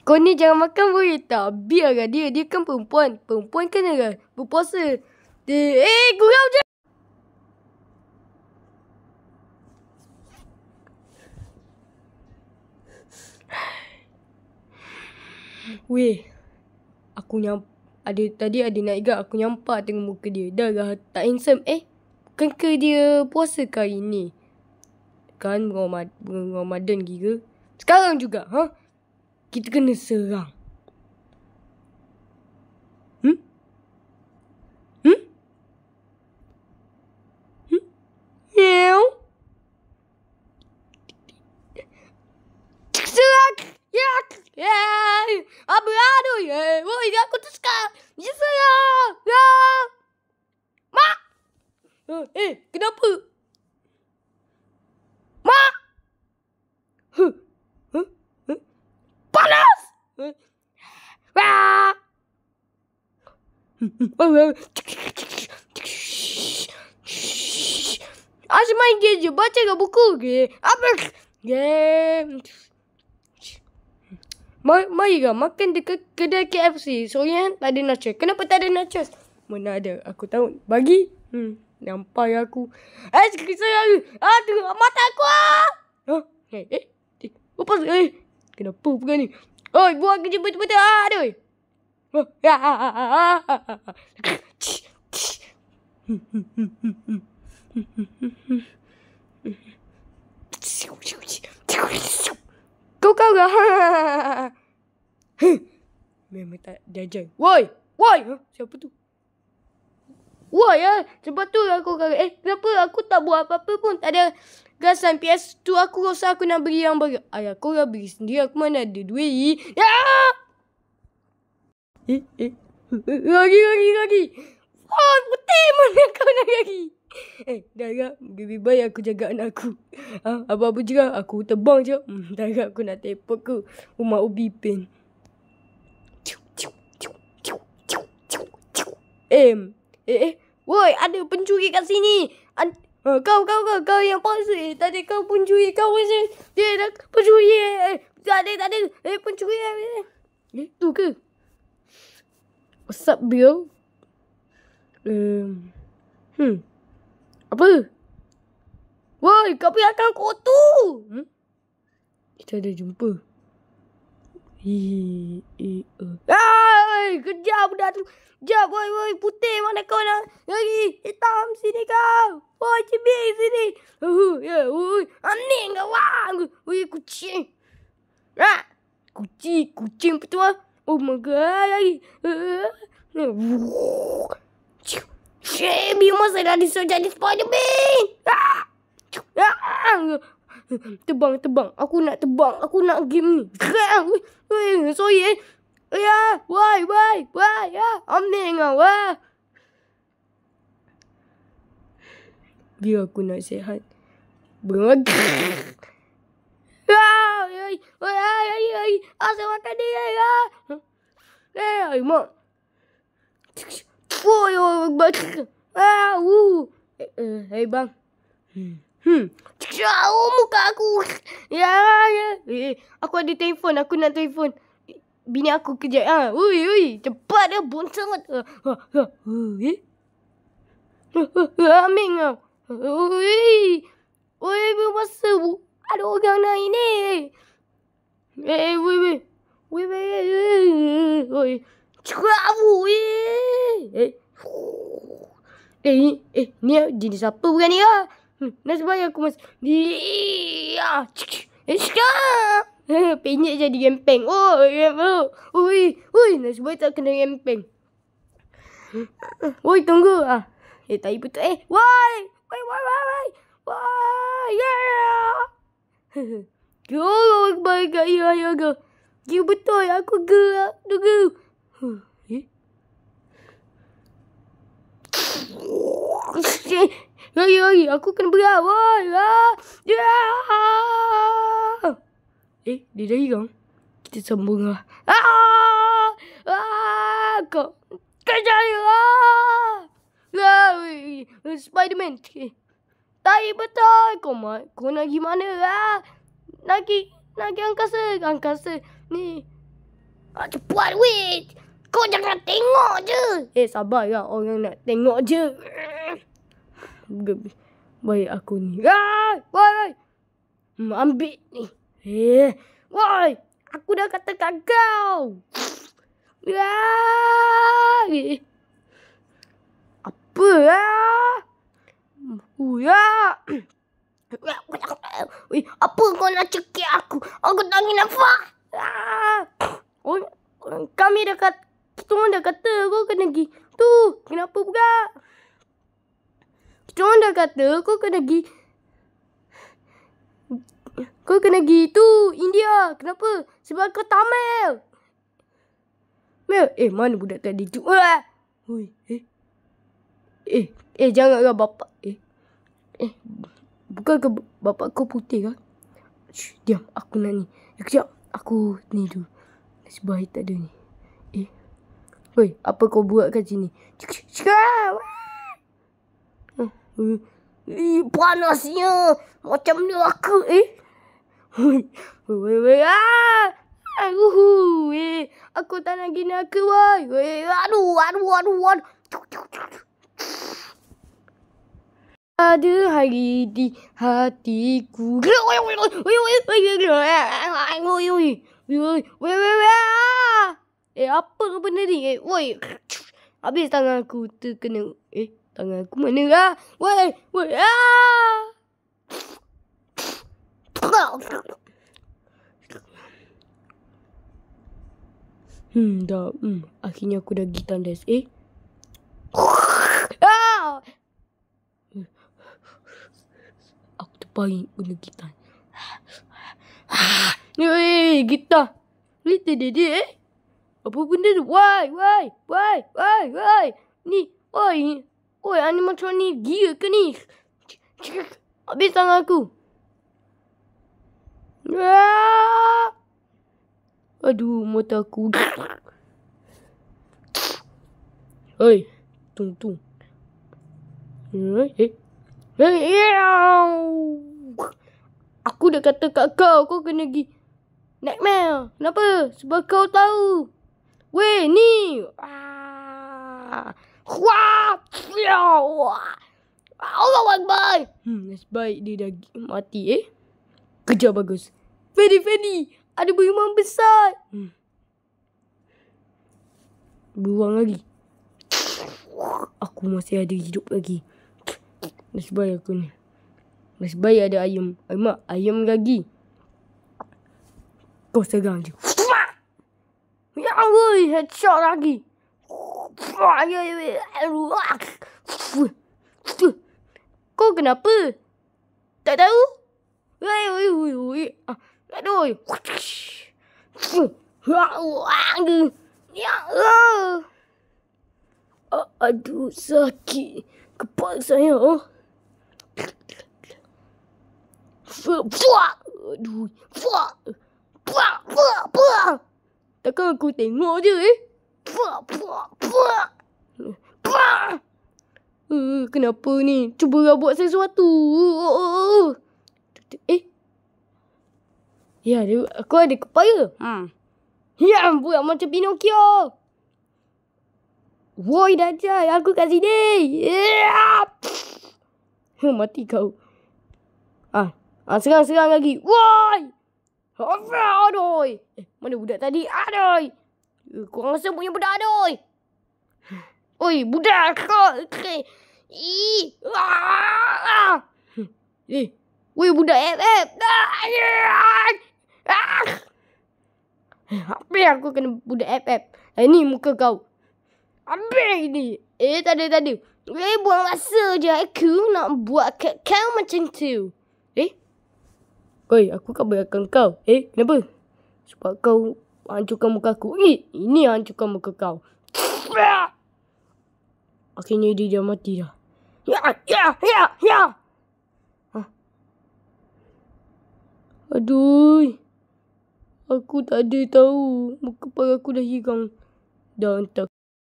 Kau ni jangan makan boleh tak? Biarlah dia. Dia kan perempuan. Perempuan kena berpuasa. Gurau je. Weh. Tadi ada nak ingat aku nyampak tengok muka dia. Dah lah tak handsome. Bukankah dia puasa ke hari ni? Kan Ramadan kira. Sekarang juga. Kita kena serang. Serang. Aduh. Woi, aku tersekat. Ya serang. Mak. Kenapa? Mak. Panas. Asyik main game je. Baca kat buku ke? Marilah makan dekat kedai KFC. Sorry tak ada nachos. Kenapa tak ada nachos? Mana ada? Aku tahu. Bagi. Nampak aku. Aduh, mata aku. Lepas. Kenapa bukan ni? Buat kerja betul-betul. Aduh. Kau lah. Memang tak jajan. Woi. Siapa tu? Woi sebab tu aku kata kenapa aku tak buat apa-apa pun. Tak ada gasan PS2 aku rasa aku nak beli yang baru. Aku dah beli sendiri. Aku mana ada duit. Lagi. Putih mana kau nak lagi? Dah agak lebih baik aku jaga anak aku. Apa-apa juga aku terbang je. Dah agak aku nak telepon ke rumah Ubi Pen. Woi, ada pencuri kat sini. Kau yang paksa. Tadi kau pencuri. Kau paksa. Dia dah pencuri. Tak ada. Pencuri. Tu ke? What's up, bro? Apa? Woi, kau biarkan kau tu. Kita ada jumpa. Kejar budak tu. Jap, woi, putih mana kau nak? Lagi, hitam sini kau. Woi, cibik sini. Woi, aneh kau wang. Woi, kucing. Kucing betul. Oh my god, lagi. Biar masa dah disuruh jadi Spider-Man. Terbang. Aku nak terbang. Aku nak game ni. Sorry Why? Ambil kau. Biar aku nak sihat. Berang. Asal makan dia. Mak. Bang. Muka aku. Aku ada telefon. Aku nak telefon bini aku kejap. Ui, cepat dah. Bon sangat. Ambil kau. Ui, bermasa ada orang naik ni. Ui. Cepat aku. Ni jenis apa bukan ni lah. Nasib baik aku masih. Sekarang. Penyek jadi gempeng. Nasib baik tak kena gempeng. Tunggu. Tak betul. Woi. Baik kat ya ke. Ya betul. Aku tunggu. Lagi. Aku kena berat. Dia dah hilang. Kita sambung lah. Kau jaya. Spider-Man. Tak betul. Kau nak gimana lah? Nak angkasa. Ni. Cepat weh. Kau jangan tengok je. Sabar lah. Orang nak tengok je. Baik aku ni. Woi. Ambil ni. Woi. Aku dah kata kat kau. Apa lah? Apa kau nak cekik aku? Aku tak ingin nafas. Kami dah kata, kita orang dah kata kau kena pergi. Tu, kenapa pula? Kita orang dah kata kau kena pergi. Kau kena pergi tu, India. Kenapa? Sebab kau Tamil. Mel, mana budak tadi tu? Janganlah bapak. Bukankah bapak kau putih kan? Diam, aku nak ni. Sekejap, aku ni dulu. Sebaik tak ada ni. Apa kau buat kat sini? Panasnya. Macam neraka. Aku tak nak pergi neraka, woi. Aduh. Ada hari di hatiku. Apa benda ni? Woi. Habis tangan aku terkena. Tangan aku mana lah? Woi. Dah. Akhirnya aku dah pergi tandas. Aku terparing guna gitar. Gitar. Little dede. Apa benda tu? Why? Ni, Oi, animatronic gila ke ni? Habis tangan aku. Aduh, mata aku. Oi, tung. Aku dah kata kat kau kena pergi Nightmare. Kenapa? Sebab kau tahu. Weh, ni. Allah Akbar. Sebaik dia dah mati, Kerja bagus. Fedi. Ada beruang besar. Beruang lagi. Aku masih ada hidup lagi. Nasib aku ni. Nasib baik ada ayam. Ayam lagi. Kau serang je. Ya Allah, headshot lagi. Kau kenapa? Tak tahu? Aduh. Aduh, sakit kepala saya. Aduh. Takkan aku tengok je, Kenapa ni? Cubalah buat sesuatu. Ya, aku ada kepala. Ya, buat macam Pinocchio. Woi, Dajjal, aku kat sini. Mati kau. Serang lagi. Woi! Aduh. Mana budak tadi? Aduh. Korang rasa punya budak aduh. Oi, budak kau. Woi, budak FF. Apa aku kena budak FF? Ni muka kau. Habis ni. Tak ada. Buang masa je. Aku nak buat kat kau macam tu. Aku kabarkan kau. Kenapa? Sebab kau hancurkan muka aku. Ini hancurkan muka kau. Akhirnya dia dah mati dah. Ya. Aduh. Aku tak ada tahu. Muka kepala aku dah hilang. Dah entah.